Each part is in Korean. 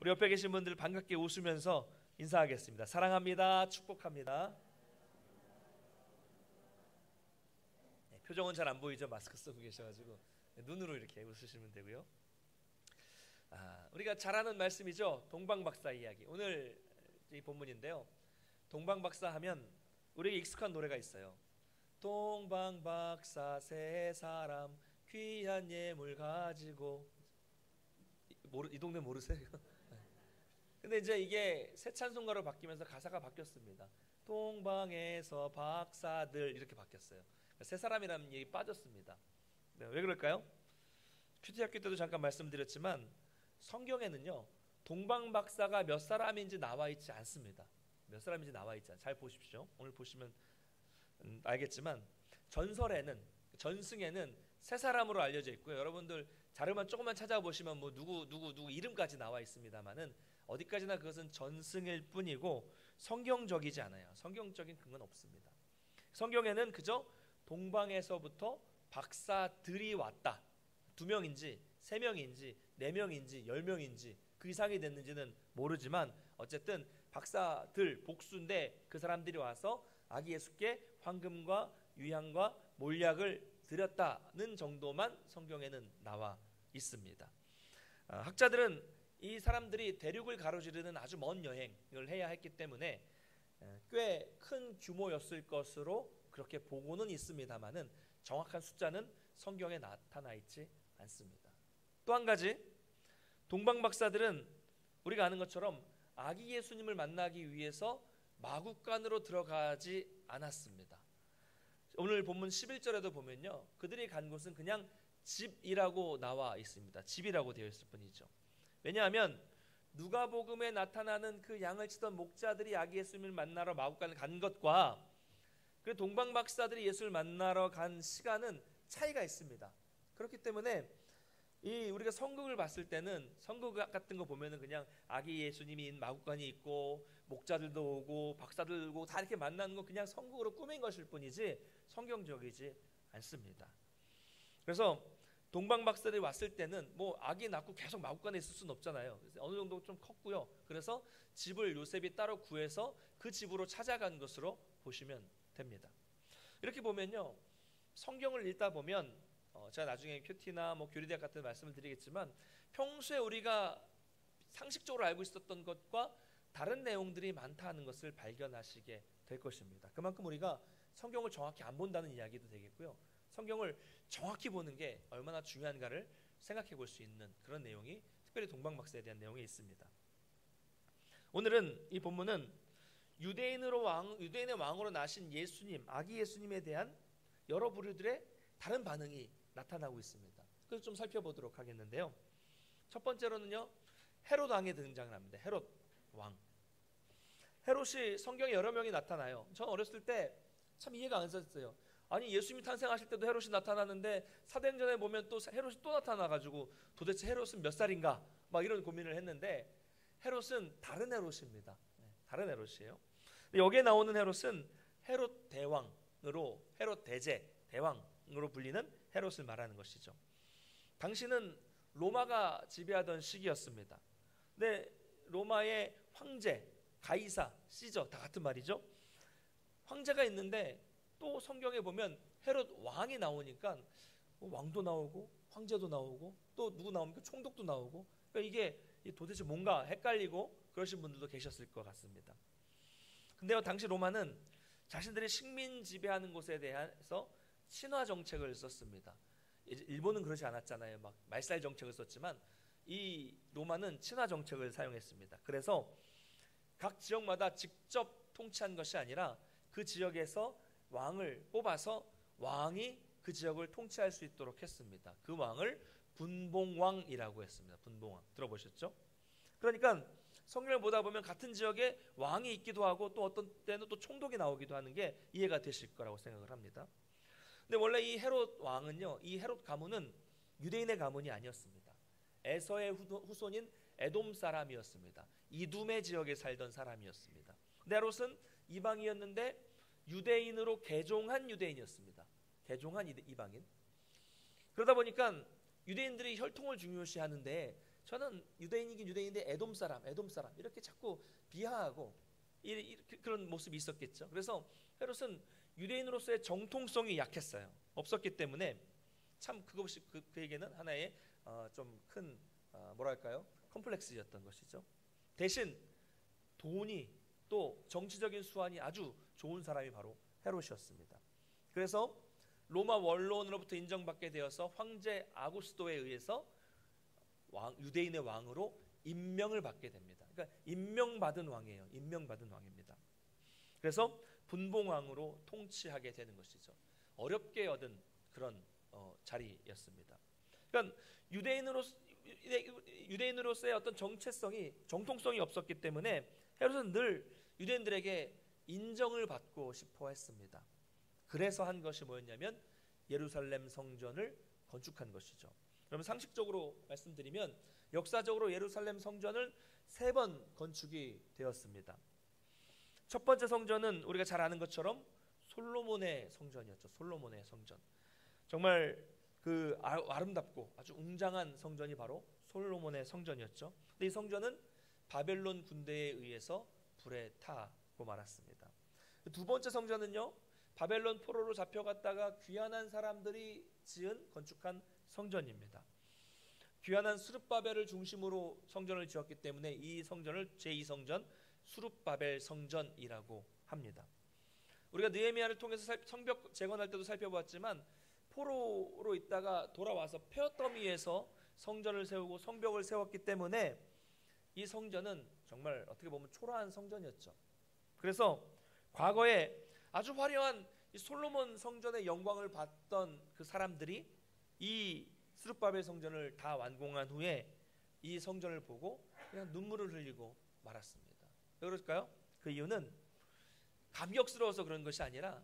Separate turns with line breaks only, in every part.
우리 옆에 계신 분들 반갑게 웃으면서 인사하겠습니다. 사랑합니다. 축복합니다. 네, 표정은 잘 안 보이죠? 마스크 쓰고 계셔가지고 눈으로 이렇게 웃으시면 되고요. 우리가 잘 아는 말씀이죠. 동방박사 이야기. 오늘 이 본문인데요. 동방박사 하면 우리에게 익숙한 노래가 있어요. 동방박사 세 사람 귀한 예물 가지고. 이 동네 모르세요? 근데 이제 이게 새 찬송가로 바뀌면서 가사가 바뀌었습니다. 동방에서 박사들 이렇게 바뀌었어요. 세 사람이라는 얘기 빠졌습니다. 네, 왜 그럴까요? 큐티 학교 때도 잠깐 말씀드렸지만 성경에는요 동방 박사가 몇 사람인지 나와 있지 않습니다. 몇 사람인지 나와 있지 않아요. 잘 보십시오. 오늘 보시면 알겠지만 전승에는 세 사람으로 알려져 있고요. 여러분들 자료만 조금만 찾아보시면 뭐 누구 이름까지 나와 있습니다만은 어디까지나 그것은 전승일 뿐이고 성경적이지 않아요. 성경적인 근거는 없습니다. 성경에는 그저 동방에서부터 박사들이 왔다. 2명인지 3명인지 4명인지 10명인지 그 이상이 됐는지는 모르지만 어쨌든 박사들 복수인데 그 사람들이 와서 아기 예수께 황금과 유향과 몰약을 드렸다는 정도만 성경에는 나와 있습니다. 학자들은 이 사람들이 대륙을 가로지르는 아주 먼 여행을 해야 했기 때문에 꽤 큰 규모였을 것으로 그렇게 보고는 있습니다만은 정확한 숫자는 성경에 나타나 있지 않습니다. 또 한 가지, 동방 박사들은 우리가 아는 것처럼 아기 예수님을 만나기 위해서 마국간으로 들어가지 않았습니다. 오늘 본문 11절에도 보면요, 그들이 간 곳은 그냥 집이라고 나와 있습니다. 집이라고 되어 있을 뿐이죠. 왜냐하면 누가복음에 나타나는 그 양을 치던 목자들이 아기 예수님을 만나러 마국간을 간 것과 그 동방 박사들이 예수를 만나러 간 시간은 차이가 있습니다. 그렇기 때문에 우리가 성극을 봤을 때는 성극 같은 거 보면은 그냥 아기 예수님이 마국간이 있고 목자들도 오고 박사들 오고 다 이렇게 만나는 건 그냥 성극으로 꾸민 것일 뿐이지 성경적이지 않습니다. 그래서 동방 박사들이 왔을 때는 뭐 아기 낳고 계속 마국간에 있을 수는 없잖아요. 그래서 어느 정도 좀 컸고요. 그래서 집을 요셉이 따로 구해서 그 집으로 찾아간 것으로 보시면 됩니다. 이렇게 보면요, 성경을 읽다 보면 제가 나중에 큐티나 뭐 교리대학 같은 말씀을 드리겠지만 평소에 우리가 상식적으로 알고 있었던 것과 다른 내용들이 많다는 것을 발견하시게 될 것입니다. 그만큼 우리가 성경을 정확히 안 본다는 이야기도 되겠고요. 성경을 정확히 보는 게 얼마나 중요한가를 생각해 볼 수 있는 그런 내용이 특별히 동방박사에 대한 내용이 있습니다. 오늘은 이 본문은 유대인의 왕으로 나신 예수님, 아기 예수님에 대한 여러 부류들의 다른 반응이 나타나고 있습니다. 그래서 좀 살펴보도록 하겠는데요. 첫 번째로는요, 헤롯 왕이 등장을 합니다. 헤롯 왕. 헤롯이 성경에 여러 명이 나타나요. 전 어렸을 때 참 이해가 안 갔어요. 아니 예수님이 탄생하실 때도 헤롯이 나타나는데 사도행전에 보면 또 헤롯이 또 나타나가지고 도대체 헤롯은 몇 살인가 막 이런 고민을 했는데 헤롯은 다른 헤롯입니다. 다른 헤롯이에요. 여기에 나오는 헤롯은 헤롯 대왕으로 헤롯 대제 대왕으로 불리는 헤롯을 말하는 것이죠. 당시는 로마가 지배하던 시기였습니다. 근데 로마의 황제, 가이사, 시저 다 같은 말이죠. 황제가 있는데 또 성경에 보면 헤롯 왕이 나오니까 왕도 나오고 황제도 나오고 또 누구 나옵니까? 총독도 나오고. 그러니까 이게 도대체 뭔가 헷갈리고 그러신 분들도 계셨을 것 같습니다. 근데요, 당시 로마는 자신들이 식민 지배하는 곳에 대해서 친화 정책을 썼습니다. 일본은 그렇지 않았잖아요. 막 말살 정책을 썼지만 이 로마는 친화 정책을 사용했습니다. 그래서 각 지역마다 직접 통치한 것이 아니라 그 지역에서 왕을 뽑아서 왕이 그 지역을 통치할 수 있도록 했습니다. 그 왕을 분봉왕이라고 했습니다. 분봉왕 들어보셨죠? 그러니까 성경을 보다 보면 같은 지역에 왕이 있기도 하고 또 어떤 때는 또 총독이 나오기도 하는 게 이해가 되실 거라고 생각을 합니다. 근데 원래 이 헤롯 왕은요, 이 헤롯 가문은 유대인의 가문이 아니었습니다. 에서의 후손인 에돔 사람이었습니다. 이둠의 지역에 살던 사람이었습니다. 근데 헤롯은 이방이었는데 유대인으로 개종한 유대인이었습니다. 개종한 이방인. 그러다 보니까 유대인들이 혈통을 중요시하는데 저는 유대인이긴 유대인인데 에돔 사람 이렇게 자꾸 비하하고 그런 모습이 있었겠죠. 그래서 헤롯은 유대인으로서의 정통성이 약했어요. 없었기 때문에 참 그것이 그에게는 하나의 좀 큰 뭐랄까요? 컴플렉스였던 것이죠. 대신 돈이 또 정치적인 수완이 아주 좋은 사람이 바로 헤롯이었습니다. 그래서 로마 원로원으로부터 인정받게 되어서 황제 아구스토에 의해서 유대인의 왕으로 임명을 받게 됩니다. 그러니까 임명받은 왕이에요. 임명받은 왕입니다. 그래서 분봉왕으로 통치하게 되는 것이죠. 어렵게 얻은 그런 자리였습니다. 그러니까 유대인으로서의 어떤 정통성이 없었기 때문에 헤롯은 늘 유대인들에게 인정을 받고 싶어 했습니다. 그래서 한 것이 뭐였냐면 예루살렘 성전을 건축한 것이죠. 그러면 상식적으로 말씀드리면 역사적으로 예루살렘 성전은 3번 건축이 되었습니다. 첫 번째 성전은 우리가 잘 아는 것처럼 솔로몬의 성전이었죠. 솔로몬의 성전. 정말 그 아름답고 아주 웅장한 성전이 바로 솔로몬의 성전이었죠. 근데 이 성전은 바벨론 군대에 의해서 불에 타고 말았습니다. 두 번째 성전은요, 바벨론 포로로 잡혀갔다가 귀환한 사람들이 건축한 성전입니다. 귀환한 수룹바벨을 중심으로 성전을 지었기 때문에 이 성전을 제2성전 수룹바벨 성전이라고 합니다. 우리가 느헤미야를 통해서 성벽 재건할 때도 살펴보았지만 포로로 있다가 돌아와서 폐허더미에서 성전을 세우고 성벽을 세웠기 때문에 이 성전은 정말 어떻게 보면 초라한 성전이었죠. 그래서 과거에 아주 화려한 이 솔로몬 성전의 영광을 봤던 그 사람들이 이 스룹바벨 성전을 다 완공한 후에 이 성전을 보고 그냥 눈물을 흘리고 말았습니다. 왜 그럴까요? 그 이유는 감격스러워서 그런 것이 아니라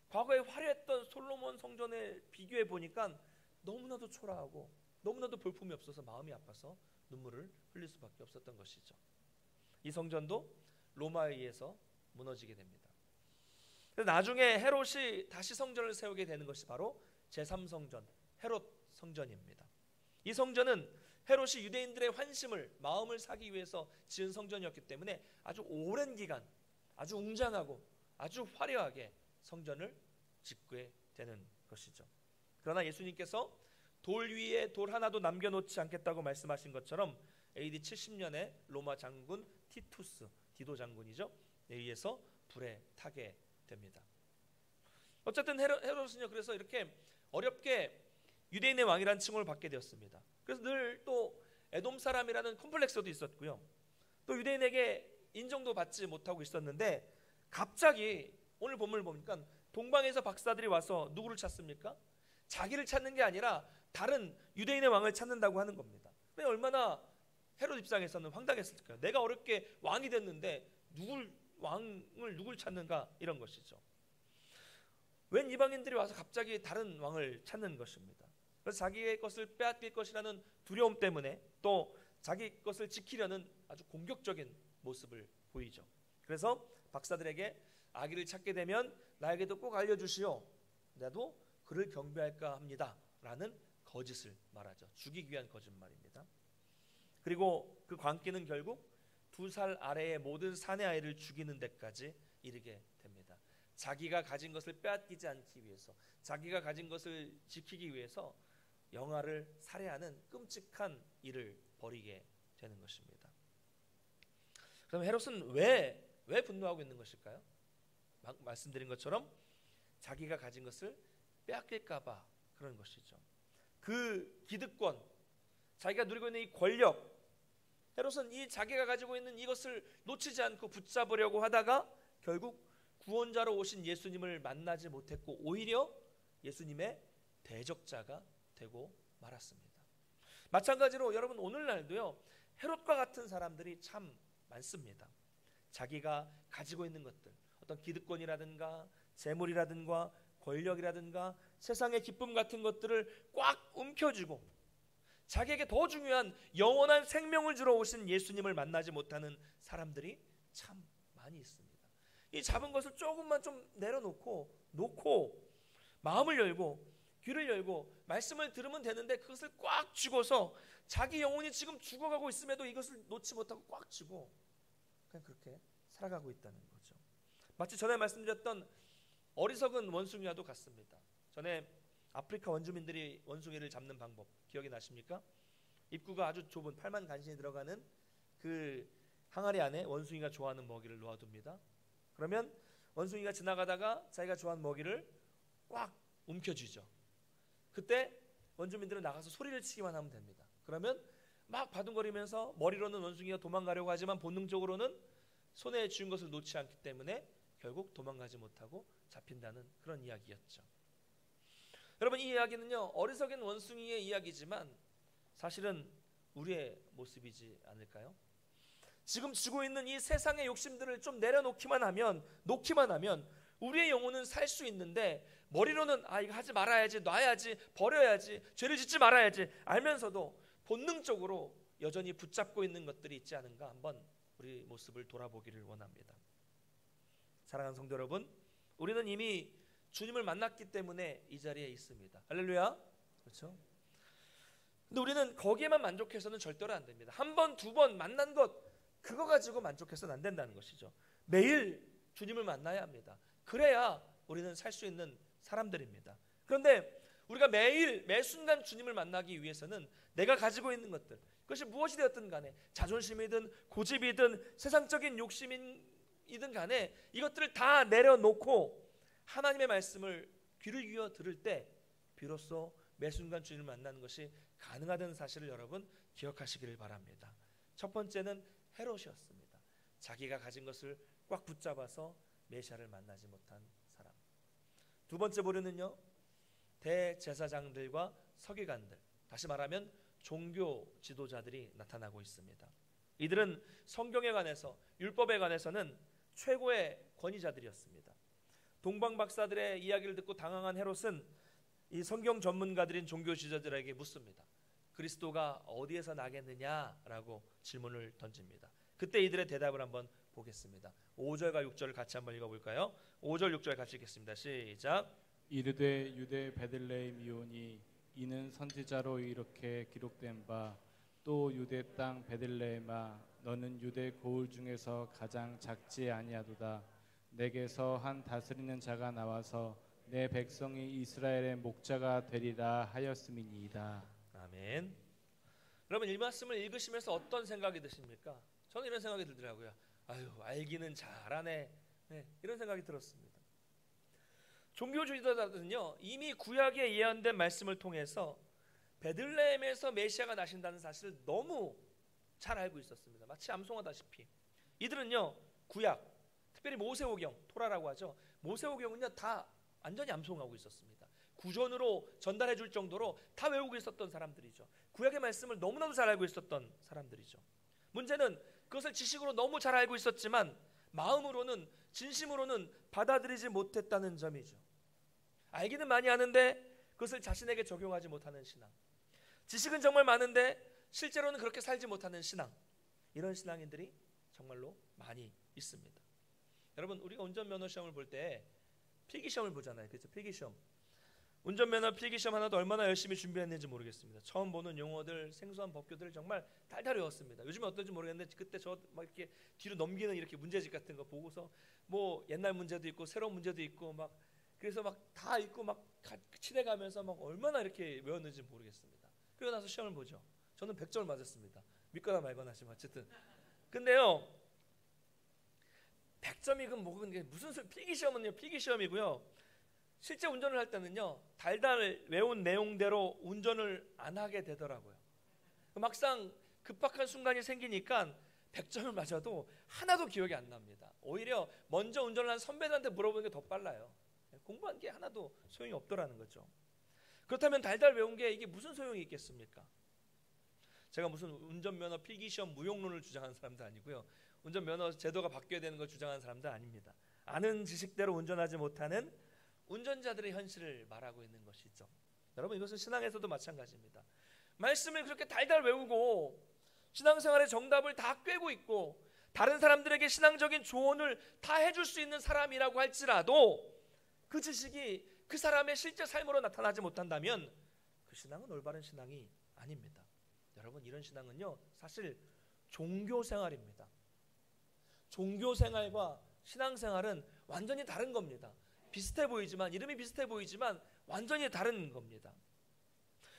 과거에 화려했던 솔로몬 성전에 비교해 보니까 너무나도 초라하고 너무나도 볼품이 없어서 마음이 아파서 눈물을 흘릴 수밖에 없었던 것이죠. 이 성전도 로마에 의해서 무너지게 됩니다. 나중에 헤롯이 다시 성전을 세우게 되는 것이 바로 제3성전 헤롯 성전입니다. 이 성전은 헤롯이 유대인들의 환심을 마음을 사기 위해서 지은 성전이었기 때문에 아주 오랜 기간 아주 웅장하고 아주 화려하게 성전을 짓게 되는 것이죠. 그러나 예수님께서 돌 위에 돌 하나도 남겨놓지 않겠다고 말씀하신 것처럼 AD 70년에 로마 장군 티투스 디도 장군이죠. 에 의해서 불에 타게 됩니다. 어쨌든 헤롯은요, 그래서 이렇게 어렵게 유대인의 왕이라는 칭호를 받게 되었습니다. 그래서 늘 또 에돔 사람이라는 컴플렉스도 있었고요. 또 유대인에게 인정도 받지 못하고 있었는데 갑자기 오늘 본문을 보니까 동방에서 박사들이 와서 누구를 찾습니까? 자기를 찾는 게 아니라 다른 유대인의 왕을 찾는다고 하는 겁니다. 근데 얼마나 헤롯 입장에서는 황당했을까요? 내가 어렵게 왕이 됐는데 누굴 찾는가, 이런 것이죠. 웬 이방인들이 와서 갑자기 다른 왕을 찾는 것입니다. 그래서 자기의 것을 빼앗길 것이라는 두려움 때문에 또 자기 것을 지키려는 아주 공격적인 모습을 보이죠. 그래서 박사들에게 아기를 찾게 되면 나에게도 꼭 알려주시오. 나도 그를 경배할까 합니다. 라는 거짓을 말하죠. 죽이기 위한 거짓말입니다. 그리고 그 광기는 결국 2살 아래의 모든 사내 아이를 죽이는 데까지 이르게 됩니다. 자기가 가진 것을 빼앗기지 않기 위해서, 자기가 가진 것을 지키기 위해서 영아를 살해하는 끔찍한 일을 벌이게 되는 것입니다. 그럼 헤롯은 왜 분노하고 있는 것일까요? 말씀드린 것처럼 자기가 가진 것을 빼앗길까 봐 그런 것이죠. 그 기득권, 자기가 누리고 있는 이 권력, 헤롯은 이 자기가 가지고 있는 이것을 놓치지 않고 붙잡으려고 하다가 결국 구원자로 오신 예수님을 만나지 못했고 오히려 예수님의 대적자가 되고 말았습니다. 마찬가지로 여러분 오늘날도요, 헤롯과 같은 사람들이 참 많습니다. 자기가 가지고 있는 것들, 어떤 기득권이라든가 재물이라든가 권력이라든가 세상의 기쁨 같은 것들을 꽉 움켜쥐고 자기에게 더 중요한 영원한 생명을 주러 오신 예수님을 만나지 못하는 사람들이 참 많이 있습니다. 이 잡은 것을 조금만 좀 내려놓고 마음을 열고 귀를 열고 말씀을 들으면 되는데 그것을 꽉 쥐고서 자기 영혼이 지금 죽어가고 있음에도 이것을 놓지 못하고 꽉 쥐고 그냥 그렇게 살아가고 있다는 거죠. 마치 전에 말씀드렸던 어리석은 원숭이와도 같습니다. 전에 아프리카 원주민들이 원숭이를 잡는 방법 기억이 나십니까? 입구가 아주 좁은 8만 간신이 들어가는 그 항아리 안에 원숭이가 좋아하는 먹이를 놓아둡니다. 그러면 원숭이가 지나가다가 자기가 좋아하는 먹이를 꽉 움켜쥐죠. 그때 원주민들은 나가서 소리를 치기만 하면 됩니다. 그러면 막 바둥거리면서 머리로는 원숭이가 도망가려고 하지만 본능적으로는 손에 쥐은 것을 놓지 않기 때문에 결국 도망가지 못하고 잡힌다는 그런 이야기였죠. 여러분, 이 이야기는요, 어리석은 원숭이의 이야기지만 사실은 우리의 모습이지 않을까요? 지금 쥐고 있는 이 세상의 욕심들을 좀 내려놓기만 하면 우리의 영혼은 살 수 있는데 머리로는 이거 하지 말아야지, 놔야지, 버려야지, 죄를 짓지 말아야지 알면서도 본능적으로 여전히 붙잡고 있는 것들이 있지 않은가 한번 우리 모습을 돌아보기를 원합니다. 사랑하는 성도 여러분, 우리는 이미 주님을 만났기 때문에 이 자리에 있습니다. 할렐루야. 그렇죠? 근데 우리는 거기에만 만족해서는 절대로 안 됩니다. 한 번, 두 번 만난 것 그거 가지고 만족해서는 안 된다는 것이죠. 매일 주님을 만나야 합니다. 그래야 우리는 살 수 있는 사람들입니다. 그런데 우리가 매일 매 순간 주님을 만나기 위해서는 내가 가지고 있는 것들, 그것이 무엇이 되었든 간에 자존심이든 고집이든 세상적인 욕심이든 간에 이것들을 다 내려놓고 하나님의 말씀을 귀를 기울여 들을 때 비로소 매 순간 주님을 만나는 것이 가능하다는 사실을 여러분 기억하시기를 바랍니다. 첫 번째는 헤롯이었습니다. 자기가 가진 것을 꽉 붙잡아서 메시아를 만나지 못한 사람. 두 번째 보류는요, 대제사장들과 서기관들, 다시 말하면 종교 지도자들이 나타나고 있습니다. 이들은 성경에 관해서, 율법에 관해서는 최고의 권위자들이었습니다. 동방 박사들의 이야기를 듣고 당황한 헤롯은 이 성경 전문가들인 종교 지도자들에게 묻습니다. 그리스도가 어디에서 나겠느냐라고 질문을 던집니다. 그때 이들의 대답을 한번 보겠습니다. 5절과 6절을 같이 한번 읽어볼까요? 5절 6절 같이 읽겠습니다. 시작.
이르되 유대 베들레헴이오니 이는 선지자로 이렇게 기록된 바 또 유대 땅 베들레헴아 너는 유대 고을 중에서 가장 작지 아니하도다. 내게서 한 다스리는 자가 나와서 내 백성이 이스라엘의 목자가 되리라 하였음이니이다.
아멘. 여러분, 이 말씀을 읽으시면서 어떤 생각이 드십니까? 저는 이런 생각이 들더라고요. 아유, 알기는 잘하네. 이런 생각이 들었습니다. 종교주의자들은요, 이미 구약에 예언된 말씀을 통해서 베들레헴에서 메시아가 나신다는 사실을 너무 잘 알고 있었습니다. 마치 암송하다시피 이들은요, 구약, 특별히 모세오경, 토라라고 하죠. 모세오경은요 다 완전히 암송하고 있었습니다. 구전으로 전달해 줄 정도로 다 외우고 있었던 사람들이죠. 구약의 말씀을 너무나도 잘 알고 있었던 사람들이죠. 문제는 그것을 지식으로 너무 잘 알고 있었지만 마음으로는, 진심으로는 받아들이지 못했다는 점이죠. 알기는 많이 아는데 그것을 자신에게 적용하지 못하는 신앙, 지식은 정말 많은데 실제로는 그렇게 살지 못하는 신앙, 이런 신앙인들이 정말로 많이 있습니다. 여러분, 우리가 운전면허 시험을 볼 때 필기시험을 보잖아요. 그렇죠? 필기시험. 운전면허 필기시험 하나도 얼마나 열심히 준비했는지 모르겠습니다. 처음 보는 용어들, 생소한 법규들을 정말 달달 외웠습니다. 요즘은 어떨지 모르겠는데 그때 저 막 이렇게 뒤로 넘기는 이렇게 문제집 같은 거 보고서 뭐 옛날 문제도 있고 새로운 문제도 있고 막 그래서 막 다 읽고 막 치대가면서 막 얼마나 이렇게 외웠는지 모르겠습니다. 그리고 나서 시험을 보죠. 저는 100점 맞았습니다. 믿거나 말거나 하지만 어쨌든. 근데요, 100점이 그럼 뭐 무슨 소리? 필기시험은요, 필기시험이고요. 실제 운전을 할 때는요, 달달 외운 내용대로 운전을 안 하게 되더라고요. 막상 급박한 순간이 생기니까 100점을 맞아도 하나도 기억이 안 납니다. 오히려 먼저 운전을 한 선배들한테 물어보는 게 더 빨라요. 공부한 게 하나도 소용이 없더라는 거죠. 그렇다면 달달 외운 게 이게 무슨 소용이 있겠습니까? 제가 무슨 운전면허 필기시험 무용론을 주장하는 사람도 아니고요, 운전면허 제도가 바뀌어야 되는 걸 주장하는 사람도 아닙니다. 아는 지식대로 운전하지 못하는 운전자들의 현실을 말하고 있는 것이죠. 여러분, 이것은 신앙에서도 마찬가지입니다. 말씀을 그렇게 달달 외우고 신앙생활의 정답을 다 꿰고 있고 다른 사람들에게 신앙적인 조언을 다 해줄 수 있는 사람이라고 할지라도 그 지식이 그 사람의 실제 삶으로 나타나지 못한다면 그 신앙은 올바른 신앙이 아닙니다. 여러분, 이런 신앙은요 사실 종교생활입니다. 종교생활과 신앙생활은 완전히 다른 겁니다. 비슷해 보이지만, 이름이 비슷해 보이지만 완전히 다른 겁니다.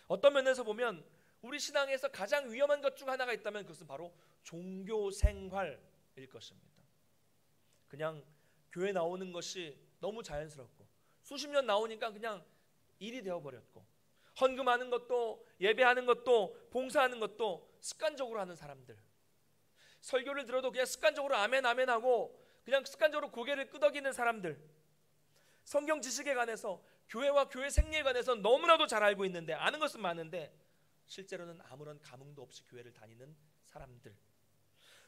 어떤 면에서 보면 우리 신앙에서 가장 위험한 것 중 하나가 있다면 그것은 바로 종교생활일 것입니다. 그냥 교회 나오는 것이 너무 자연스럽고 수십 년 나오니까 그냥 일이 되어버렸고, 헌금하는 것도 예배하는 것도 봉사하는 것도 습관적으로 하는 사람들, 설교를 들어도 그냥 습관적으로 아멘 아멘 하고 그냥 습관적으로 고개를 끄덕이는 사람들, 성경 지식에 관해서 교회와 교회 생리에 관해서 너무나도 잘 알고 있는데, 아는 것은 많은데 실제로는 아무런 감흥도 없이 교회를 다니는 사람들,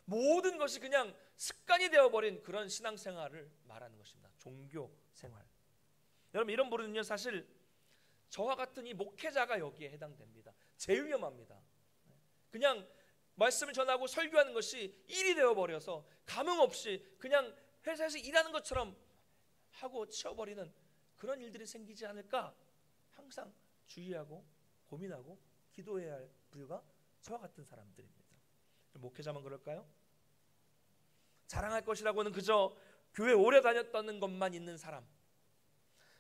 모든 것이 그냥 습관이 되어버린 그런 신앙생활을 말하는 것입니다. 종교생활. 여러분, 이런 부류는요 사실 저와 같은 이 목회자가 여기에 해당됩니다. 제일 위험합니다. 그냥 말씀을 전하고 설교하는 것이 일이 되어버려서 감흥 없이 그냥 회사에서 일하는 것처럼 하고 치워버리는 그런 일들이 생기지 않을까 항상 주의하고 고민하고 기도해야 할 부류가 저와 같은 사람들입니다. 목회자만 그럴까요? 자랑할 것이라고는 그저 교회 오래 다녔다는 것만 있는 사람,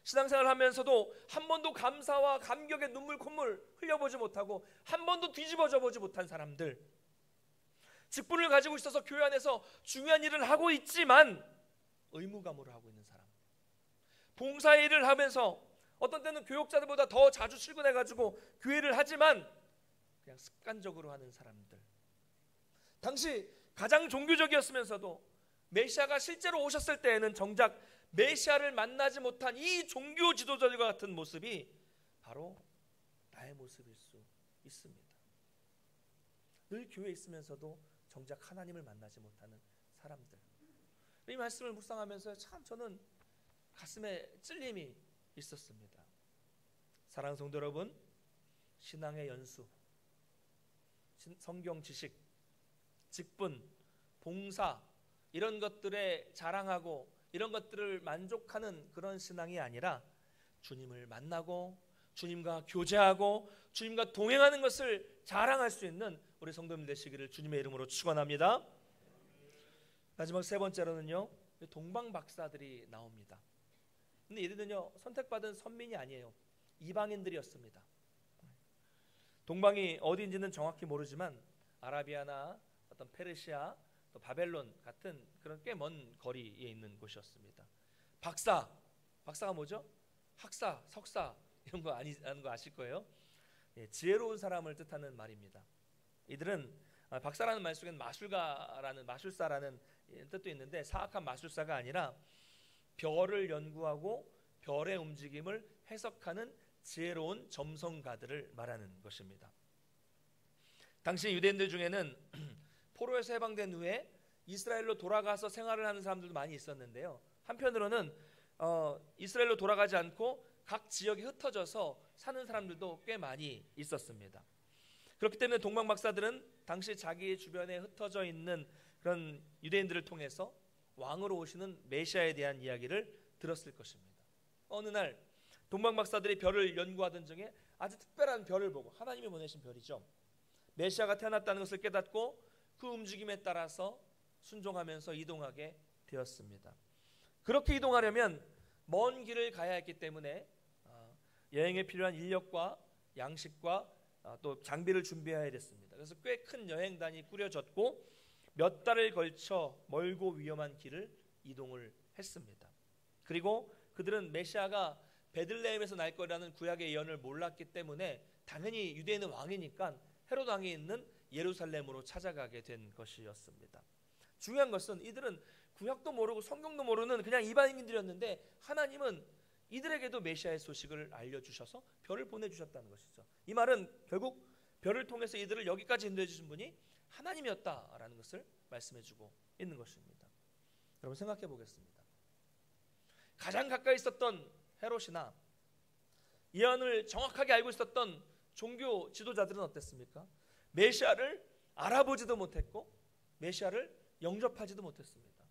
신앙생활을 하면서도 한 번도 감사와 감격의 눈물 콧물 흘려보지 못하고 한 번도 뒤집어져 보지 못한 사람들, 직분을 가지고 있어서 교회 안에서 중요한 일을 하고 있지만 의무감으로 하고 있는 사람, 봉사의 일을 하면서 어떤 때는 교역자들보다 더 자주 출근해가지고 교회를 하지만 그냥 습관적으로 하는 사람들, 당시 가장 종교적이었으면서도 메시아가 실제로 오셨을 때에는 정작 메시아를 만나지 못한 이 종교 지도자들과 같은 모습이 바로 나의 모습일 수 있습니다. 늘 교회에 있으면서도 정작 하나님을 만나지 못하는 사람들. 이 말씀을 묵상하면서 참 저는 가슴에 찔림이 있었습니다. 사랑하는 성도 여러분, 신앙의 연수, 성경 지식, 직분, 봉사, 이런 것들에 자랑하고 이런 것들을 만족하는 그런 신앙이 아니라 주님을 만나고 주님과 교제하고 주님과 동행하는 것을 자랑할 수 있는 우리 성도님 되시기를 주님의 이름으로 축원합니다. 마지막 세 번째로는요, 동방 박사들이 나옵니다. 근데 이들은요 선택받은 선민이 아니에요. 이방인들이었습니다. 동방이 어디인지는 정확히 모르지만 아라비아나 어떤 페르시아, 또 바벨론 같은 그런 꽤 먼 거리에 있는 곳이었습니다. 박사가 뭐죠? 학사, 석사 이런 거 아는 거 아실 거예요. 예, 지혜로운 사람을 뜻하는 말입니다. 이들은 박사라는 말 속에는 마술사라는 뜻도 있는데 사악한 마술사가 아니라 별을 연구하고 별의 움직임을 해석하는 지혜로운 점성가들을 말하는 것입니다. 당시 유대인들 중에는 포로에서 해방된 후에 이스라엘로 돌아가서 생활을 하는 사람들도 많이 있었는데요, 한편으로는 이스라엘로 돌아가지 않고 각 지역에 흩어져서 사는 사람들도 꽤 많이 있었습니다. 그렇기 때문에 동방 박사들은 당시 자기 주변에 흩어져 있는 그런 유대인들을 통해서 왕으로 오시는 메시아에 대한 이야기를 들었을 것입니다. 어느 날 동방 박사들이 별을 연구하던 중에 아주 특별한 별을 보고, 하나님이 보내신 별이죠, 메시아가 태어났다는 것을 깨닫고 그 움직임에 따라서 순종하면서 이동하게 되었습니다. 그렇게 이동하려면 먼 길을 가야 했기 때문에 여행에 필요한 인력과 양식과 또 장비를 준비해야 됐습니다. 그래서 꽤 큰 여행단이 꾸려졌고 몇 달을 걸쳐 멀고 위험한 길을 이동을 했습니다. 그리고 그들은 메시아가 베들레헴에서 날 거라는 구약의 예언을 몰랐기 때문에 당연히 유대인은 왕이니까 헤롯 왕이 있는 예루살렘으로 찾아가게 된 것이었습니다. 중요한 것은 이들은 구약도 모르고 성경도 모르는 그냥 이방인들이었는데 하나님은 이들에게도 메시아의 소식을 알려주셔서 별을 보내주셨다는 것이죠. 이 말은 결국 별을 통해서 이들을 여기까지 인도해 주신 분이 하나님이었다라는 것을 말씀해주고 있는 것입니다. 여러분 생각해 보겠습니다. 가장 가까이 있었던 헤롯이나 예언을 정확하게 알고 있었던 종교 지도자들은 어땠습니까? 메시아를 알아보지도 못했고 메시아를 영접하지도 못했습니다.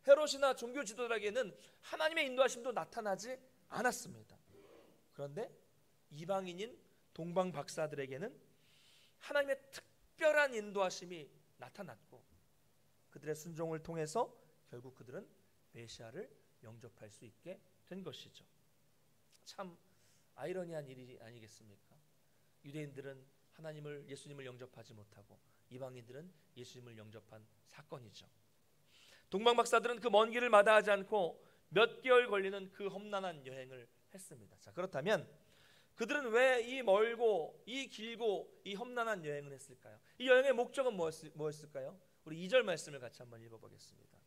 헤롯이나 종교 지도자에게는 하나님의 인도하심도 나타나지 않았습니다. 그런데 이방인인 동방 박사들에게는 하나님의 특별한 인도하심이 나타났고 그들의 순종을 통해서 결국 그들은 메시아를 영접할 수 있게 된 것이죠. 참 아이러니한 일이 아니겠습니까? 유대인들은 예수님을 영접하지 못하고 이방인들은 예수님을 영접한 사건이죠. 동방 박사들은 그 먼 길을 마다하지 않고 몇 개월 걸리는 그 험난한 여행을 했습니다. 자, 그렇다면 그들은 왜 이 멀고 이 길고 이 험난한 여행을 했을까요? 이 여행의 목적은 뭐였을까요? 우리 2절 말씀을 같이 한번 읽어보겠습니다.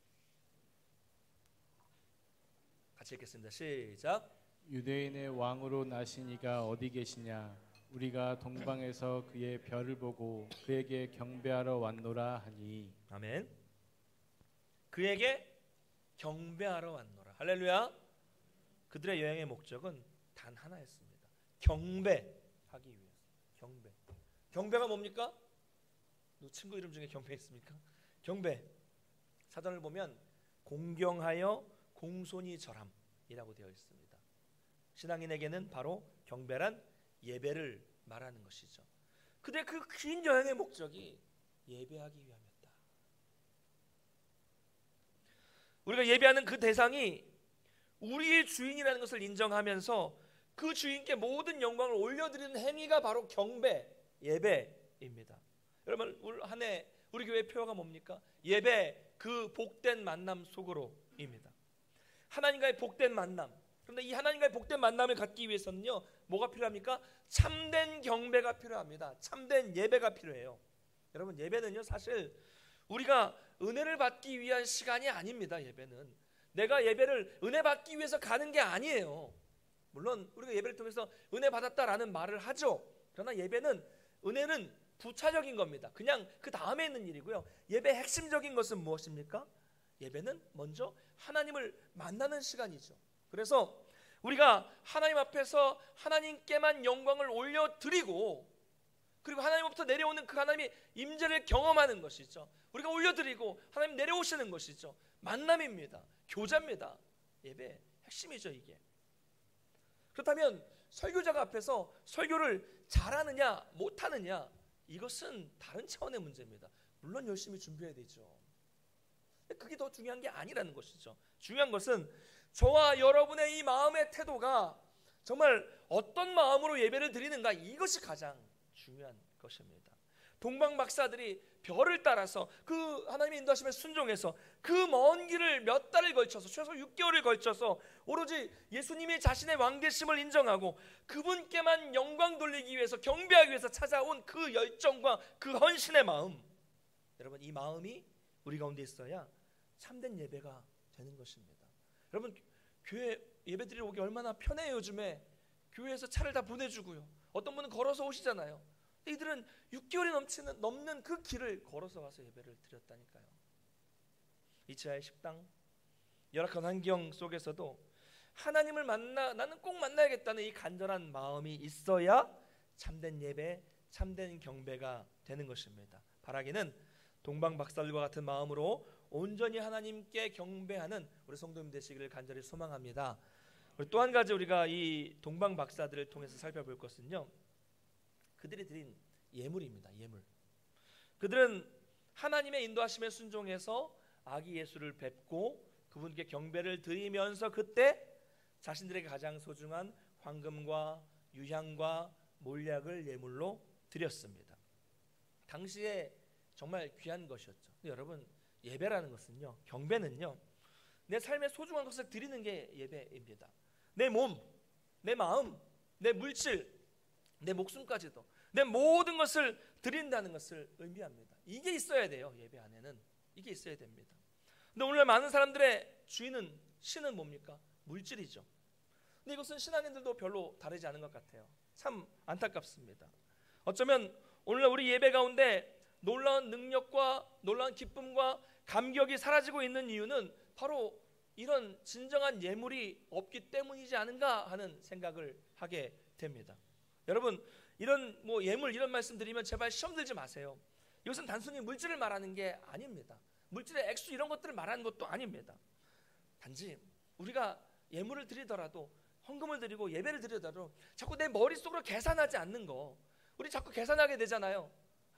같이 읽겠습니다. 시작.
유대인의 왕으로 나신 이가 어디 계시냐? 우리가 동방에서 그의 별을 보고 그에게 경배하러 왔노라 하니.
아멘. 그에게 경배하러 왔노라. 할렐루야. 그들의 여행의 목적은 단 하나였습니다. 경배하기 위해서. 경배가 뭡니까? 너 친구 이름 중에 경배 있습니까? 경배. 사전을 보면 공경하여 공손히 절함이라고 되어 있습니다. 신앙인에게는 바로 경배란 예배를 말하는 것이죠. 근데 그 긴 여행의 목적이 예배하기 위함이었다. 우리가 예배하는 그 대상이 우리의 주인이라는 것을 인정하면서 그 주인께 모든 영광을 올려드리는 행위가 바로 경배, 예배입니다. 여러분, 올 한 해 우리 교회 표어가 뭡니까? 예배, 그 복된 만남 속으로입니다. 하나님과의 복된 만남. 그런데 이 하나님과의 복된 만남을 갖기 위해서는요, 뭐가 필요합니까? 참된 경배가 필요합니다. 참된 예배가 필요해요. 여러분, 예배는요 사실 우리가 은혜를 받기 위한 시간이 아닙니다. 예배는 내가 예배를 은혜 받기 위해서 가는 게 아니에요. 물론 우리가 예배를 통해서 은혜 받았다라는 말을 하죠. 그러나 은혜는 부차적인 겁니다. 그냥 그 다음에 있는 일이고요. 예배의 핵심적인 것은 무엇입니까? 예배는 먼저 하나님을 만나는 시간이죠. 그래서 우리가 하나님 앞에서 하나님께만 영광을 올려드리고, 그리고 하나님으로부터 내려오는 그 하나님의 임재를 경험하는 것이죠. 우리가 올려드리고 하나님 내려오시는 것이죠. 만남입니다. 교제입니다. 예배의 핵심이죠, 이게. 그렇다면 설교자가 앞에서 설교를 잘하느냐 못하느냐, 이것은 다른 차원의 문제입니다. 물론 열심히 준비해야 되죠. 그게 더 중요한 게 아니라는 것이죠. 중요한 것은 저와 여러분의 이 마음의 태도가 정말 어떤 마음으로 예배를 드리는가, 이것이 가장 중요한 것입니다. 동방 박사들이 별을 따라서 그 하나님의 인도하심에 순종해서 그 먼 길을 몇 달을 걸쳐서, 최소 6개월을 걸쳐서 오로지 예수님이 자신의 왕되심을 인정하고 그분께만 영광 돌리기 위해서, 경배하기 위해서 찾아온 그 열정과 그 헌신의 마음, 여러분, 이 마음이 우리 가운데 있어야 참된 예배가 되는 것입니다. 여러분, 교회 예배 드리러 오기 얼마나 편해요. 요즘에 교회에서 차를 다 보내주고요. 어떤 분은 걸어서 오시잖아요. 이들은 6개월이 넘는 그 길을 걸어서 와서 예배를 드렸다니까요. 이 지하의 식당, 열악한 환경 속에서도 하나님을 나는 꼭 만나야겠다는 이 간절한 마음이 있어야 참된 예배, 참된 경배가 되는 것입니다. 바라기는 동방 박사들과 같은 마음으로 온전히 하나님께 경배하는 우리 성도님 되시기를 간절히 소망합니다. 또 한 가지 우리가 이 동방 박사들을 통해서 살펴볼 것은요, 그들이 드린 예물입니다. 예물. 그들은 하나님의 인도하심에 순종해서 아기 예수를 뵙고 그분께 경배를 드리면서 그때 자신들에게 가장 소중한 황금과 유향과 몰약을 예물로 드렸습니다. 당시에 정말 귀한 것이었죠. 근데 여러분, 예배라는 것은요, 경배는요, 내 삶의 소중한 것을 드리는 게 예배입니다. 내 몸, 내 마음, 내 물질, 내 목숨까지도, 내 모든 것을 드린다는 것을 의미합니다. 이게 있어야 돼요. 예배 안에는 이게 있어야 됩니다. 근데 오늘날 많은 사람들의 신은 뭡니까? 물질이죠. 근데 이것은 신앙인들도 별로 다르지 않은 것 같아요. 참 안타깝습니다. 어쩌면 오늘날 우리 예배 가운데 놀라운 능력과 놀라운 기쁨과 감격이 사라지고 있는 이유는 바로 이런 진정한 예물이 없기 때문이지 않은가 하는 생각을 하게 됩니다. 여러분, 이런 예물, 이런 말씀 드리면 제발 시험 들지 마세요. 이것은 단순히 물질을 말하는 게 아닙니다. 물질의 액수 이런 것들을 말하는 것도 아닙니다. 단지 우리가 예물을 드리더라도 헌금을 드리고 예배를 드리더라도 자꾸 내 머릿속으로 계산하지 않는 거, 우리 자꾸 계산하게 되잖아요.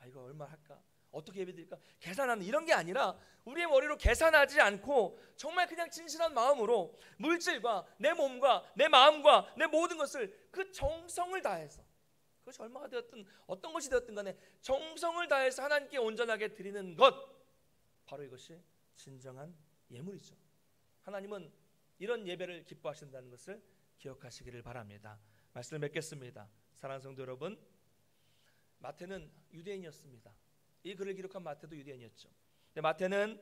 이거 얼마 할까? 어떻게 예배 드릴까? 계산하는 이런 게 아니라 우리의 머리로 계산하지 않고 정말 그냥 진실한 마음으로 물질과 내 몸과 내 마음과 내 모든 것을 그 정성을 다해서, 그것이 얼마가 되었든 어떤 것이 되었든 간에 정성을 다해서 하나님께 온전하게 드리는 것, 바로 이것이 진정한 예물이죠. 하나님은 이런 예배를 기뻐하신다는 것을 기억하시기를 바랍니다. 말씀을 맺겠습니다. 사랑하는 성도 여러분, 마태는 유대인이었습니다. 이 글을 기록한 마태도 유대인이었죠. 근데 마태는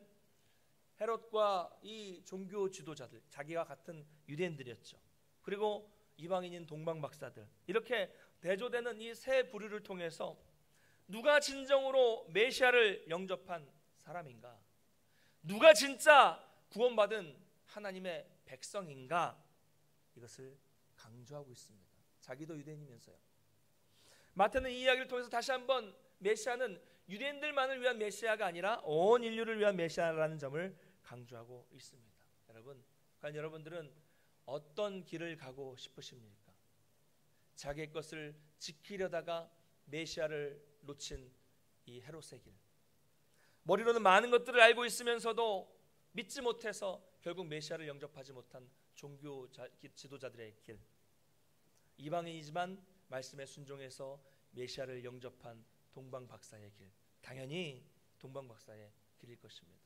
헤롯과 이 종교 지도자들, 자기와 같은 유대인들이었죠. 그리고 이방인인 동방 박사들, 이렇게 대조되는 이 세 부류를 통해서 누가 진정으로 메시아를 영접한 사람인가, 누가 진짜 구원받은 하나님의 백성인가, 이것을 강조하고 있습니다. 자기도 유대인이면서요. 마태는 이 이야기를 통해서 다시 한번 메시아는 유대인들만을 위한 메시아가 아니라 온 인류를 위한 메시아라는 점을 강조하고 있습니다. 여러분, 과연 여러분들은 어떤 길을 가고 싶으십니까? 자기의 것을 지키려다가 메시아를 놓친 이 헤롯의 길, 머리로는 많은 것들을 알고 있으면서도 믿지 못해서 결국 메시아를 영접하지 못한 종교 지도자들의 길, 이방인이지만 말씀에 순종해서 메시아를 영접한 동방 박사의 길, 당연히 동방 박사의 길일 것입니다.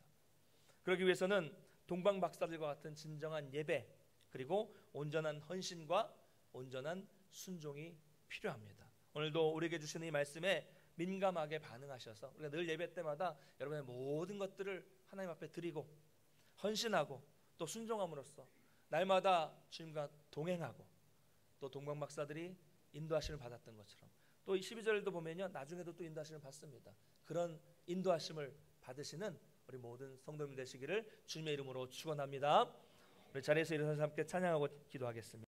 그러기 위해서는 동방 박사들과 같은 진정한 예배, 그리고 온전한 헌신과 온전한 순종이 필요합니다. 오늘도 우리에게 주시는 이 말씀에 민감하게 반응하셔서 우리가 늘 예배 때마다 여러분의 모든 것들을 하나님 앞에 드리고 헌신하고 또 순종함으로써 날마다 주님과 동행하고, 또 동방 박사들이 인도하심을 받았던 것처럼, 또 12절도 보면요, 나중에도 또 인도하심을 받습니다. 그런 인도하심을 받으시는 우리 모든 성도님 되시기를 주님의 이름으로 축원합니다. 우리 자리에서 일어나서 함께 찬양하고 기도하겠습니다.